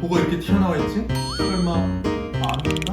뭐가 이렇게 튀어나와 있지? 설마 암인가?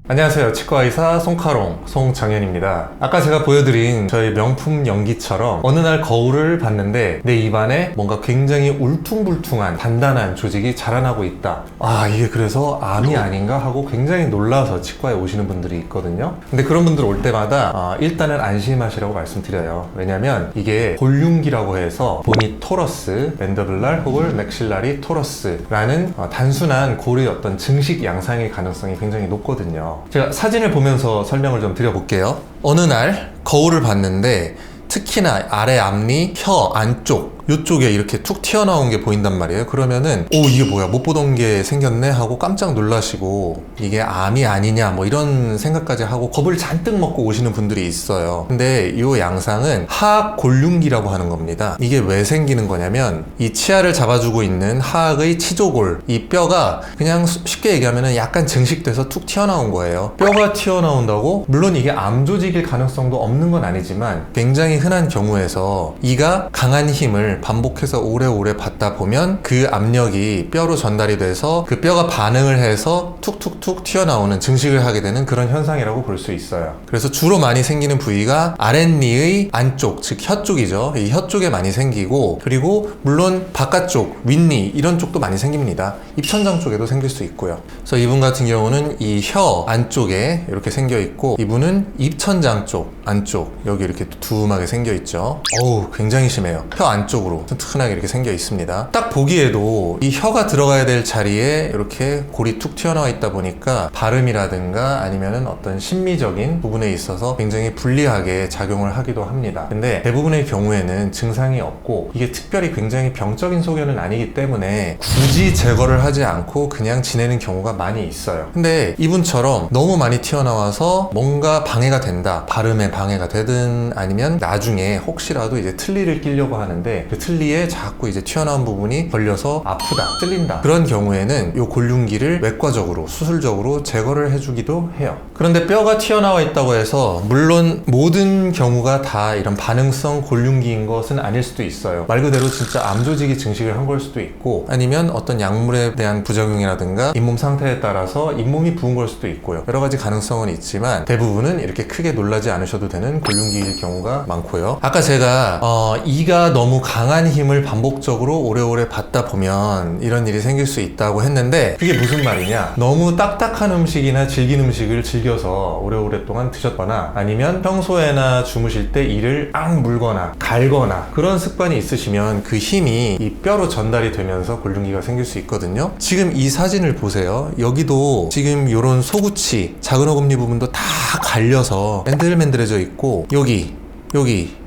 안녕하세요. 치과의사 송카롱 송정현입니다. 아까 제가 보여드린 저희 명품 연기처럼 어느 날 거울을 봤는데 내 입안에 뭔가 굉장히 울퉁불퉁한 단단한 조직이 자라나고 있다. 아, 이게 그래서 암이 아닌가 하고 굉장히 놀라서 치과에 오시는 분들이 있거든요. 근데 그런 분들 올 때마다 일단은 안심하시라고 말씀드려요. 왜냐면 이게 골륜기라고 해서 보니토러스, 맨더블랄 혹은 맥실라리 토러스라는 단순한 고리의 어떤 증식 양상의 가능성이 굉장히 높거든요. 제가 사진을 보면서 설명을 좀 드려볼게요. 어느 날 거울을 봤는데 특히나 아래 앞니, 혀 안쪽 이쪽에 이렇게 툭 튀어나온 게 보인단 말이에요. 그러면은 오, 이게 뭐야, 못 보던 게 생겼네 하고 깜짝 놀라시고 이게 암이 아니냐 뭐 이런 생각까지 하고 겁을 잔뜩 먹고 오시는 분들이 있어요. 근데 이 양상은 하악 골륜기라고 하는 겁니다. 이게 왜 생기는 거냐면 이 치아를 잡아주고 있는 하악의 치조골, 이 뼈가 그냥 쉽게 얘기하면 약간 증식돼서 툭 튀어나온 거예요. 뼈가 튀어나온다고 물론 이게 암 조직일 가능성도 없는 건 아니지만 굉장히 흔한 경우에서 이가 강한 힘을 반복해서 오래오래 받다 보면 그 압력이 뼈로 전달이 돼서 그 뼈가 반응을 해서 툭툭툭 튀어나오는 증식을 하게 되는 그런 현상이라고 볼 수 있어요. 그래서 주로 많이 생기는 부위가 아랫니의 안쪽, 즉 혀 쪽이죠. 이 혀 쪽에 많이 생기고, 그리고 물론 바깥쪽, 윗니 이런 쪽도 많이 생깁니다. 입천장 쪽에도 생길 수 있고요. 그래서 이분 같은 경우는 이 혀 안쪽에 이렇게 생겨 있고, 이분은 입천장 쪽 안쪽 여기 이렇게 두툼하게 생겨 있죠. 어우, 굉장히 심해요. 혀 안쪽으로 튼튼하게 이렇게 생겨 있습니다. 딱 보기에도 이 혀가 들어가야 될 자리에 이렇게 골이 툭 튀어나와 있다 보니까 발음이라든가 아니면은 어떤 심미적인 부분에 있어서 굉장히 불리하게 작용을 하기도 합니다. 근데 대부분의 경우에는 증상이 없고 이게 특별히 굉장히 병적인 소견은 아니기 때문에 굳이 제거를 하지 않고 그냥 지내는 경우가 많이 있어요. 근데 이분처럼 너무 많이 튀어나와서 뭔가 방해가 된다, 발음에 방해가 되든 아니면 나중에 혹시라도 이제 틀니를 끼려고 하는데 그 틀니에 자꾸 이제 튀어나온 부분이 걸려서 아프다, 찔린다, 그런 경우에는 이 골륜기를 외과적으로 수술적으로 제거를 해주기도 해요. 그런데 뼈가 튀어나와 있다고 해서 물론 모든 경우가 다 이런 반응성 골륜기인 것은 아닐 수도 있어요. 말 그대로 진짜 암 조직이 증식을 한 걸 수도 있고, 아니면 어떤 약물에 대한 부작용이라든가 잇몸 상태에 따라서 잇몸이 부은 걸 수도 있고요. 여러 가지 가능성은 있지만 대부분은 이렇게 크게 놀라지 않으셔도 되는 골륜기일 경우가 많고요. 아까 제가 이가 너무 강한 힘을 반복적으로 오래오래 받다 보면 이런 일이 생길 수 있다고 했는데, 그게 무슨 말이냐, 너무 딱딱한 음식이나 질긴 음식을 즐겨서 오래오랫동안 드셨거나 아니면 평소에나 주무실 때 이를 앙 물거나 갈거나 그런 습관이 있으시면 그 힘이 이 뼈로 전달이 되면서 골륜기가 생길 수 있거든요. 지금 이 사진을 보세요. 여기도 지금 이런 소구치, 작은 어금니 부분도 다 갈려서 맨들맨들해져 있고, 여기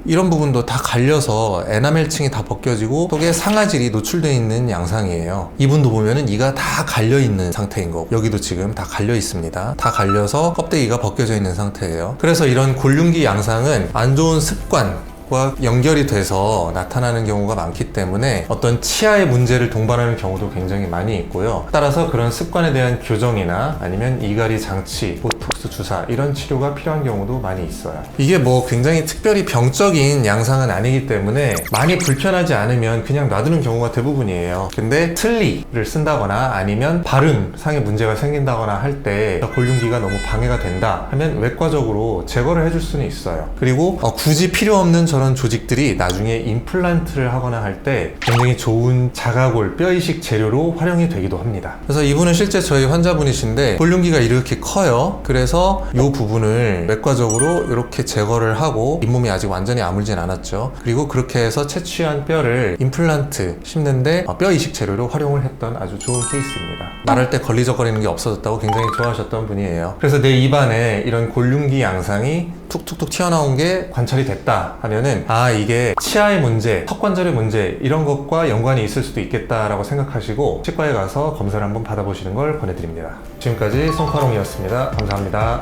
이런 부분도 다 갈려서 에나멜층이 다 벗겨지고 속에 상아질이 노출되어 있는 양상이에요. 이분도 보면은 이가 다 갈려 있는 상태인 거고, 여기도 지금 다 갈려 있습니다. 다 갈려서 껍데기가 벗겨져 있는 상태예요. 그래서 이런 골륜기 양상은 안 좋은 습관 과 연결이 돼서 나타나는 경우가 많기 때문에 어떤 치아의 문제를 동반하는 경우도 굉장히 많이 있고요. 따라서 그런 습관에 대한 교정이나 아니면 이갈이 장치, 보톡스 주사 이런 치료가 필요한 경우도 많이 있어요. 이게 뭐 굉장히 특별히 병적인 양상은 아니기 때문에 많이 불편하지 않으면 그냥 놔두는 경우가 대부분이에요. 근데 틀니를 쓴다거나 아니면 발음상의 문제가 생긴다거나 할 때 골륜기가 너무 방해가 된다 하면 외과적으로 제거를 해줄 수는 있어요. 그리고 굳이 필요 없는 저런 조직들이 나중에 임플란트를 하거나 할 때 굉장히 좋은 자가골, 뼈이식 재료로 활용이 되기도 합니다. 그래서 이분은 실제 저희 환자분이신데 골륜기가 이렇게 커요. 그래서 이 부분을 외과적으로 이렇게 제거를 하고, 잇몸이 아직 완전히 아물진 않았죠. 그리고 그렇게 해서 채취한 뼈를 임플란트 심는데 뼈이식 재료로 활용을 했던 아주 좋은 케이스입니다. 말할 때 걸리적거리는 게 없어졌다고 굉장히 좋아하셨던 분이에요. 그래서 내 입안에 이런 골륜기 양상이 툭툭툭 튀어나온 게 관찰이 됐다 하면은 이게 치아의 문제, 턱관절의 문제 이런 것과 연관이 있을 수도 있겠다라고 생각하시고 치과에 가서 검사를 한번 받아보시는 걸 권해드립니다. 지금까지 송카롱이었습니다. 감사합니다.